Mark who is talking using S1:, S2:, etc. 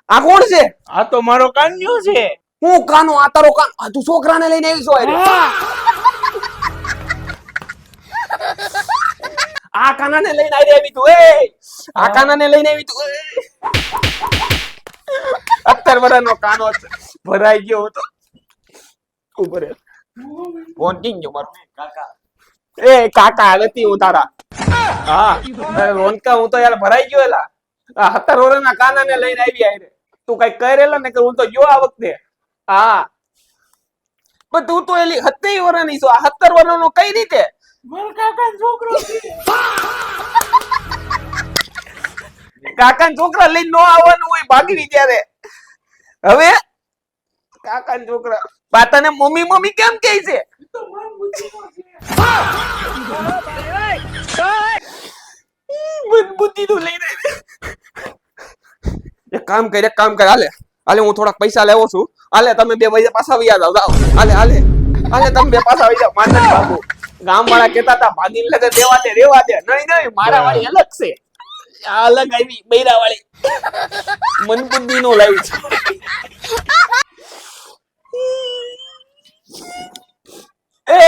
S1: આ કોણ છે?
S2: આ તો મારો કાન્યો છે.
S1: હું કાનો? આ તારો કાન? આ તું છોકરાને લઈને આવી છો? આ કાનાને લઈને આવી તું? આ કાનાને લઈને આવી તું? 17 વર્ષનો કાનો છે, ભરાઈ ગયો હતો. ઉપર ફોન કિંગ ગયો મારો.
S2: કાકા
S1: કાકા નથી હું તારા. હા રોનકા, હું તો યાર ભરાઈ ગયો. એલા આ 17 વર્ષના કાનાને લઈને આવી આય રે. તું કઈ કરેલા ને કે હું તો ગયો આ વખતે. હા પણ તું તો એલી 27 વર્ષની છો. આ 17 વર્ષનો કઈ રીતે?
S2: મારા કાકાનો છોકરો છે.
S1: કાકાના છોકરા લઈને નો આવવાનું હોય, ભાગવી ત્યારે. હવે કાકાના છોકરા પાતાને મમ્મી મમ્મી કેમ કહે છે?
S2: તો મારી બુદ્ધિનો છે.
S1: બુદ્ધિ તું લઈને એક કામ કર, હાલે હું થોડાક પૈસા લેવો છું. હાલે તમે બે ભાઈ પાછા વયા જાવ. હાલે તમે બે પાછા વયા જાવ. માતા બાબુ ગામ વાળા કહેતા હતા ભાગીને લગન દેવા દે, રેવા દે. નહીં મારા વાળી અલગ છે. આ અલગ આવી બૈરા વાળી મન બુદ્ધિ નો લાવી છે. એ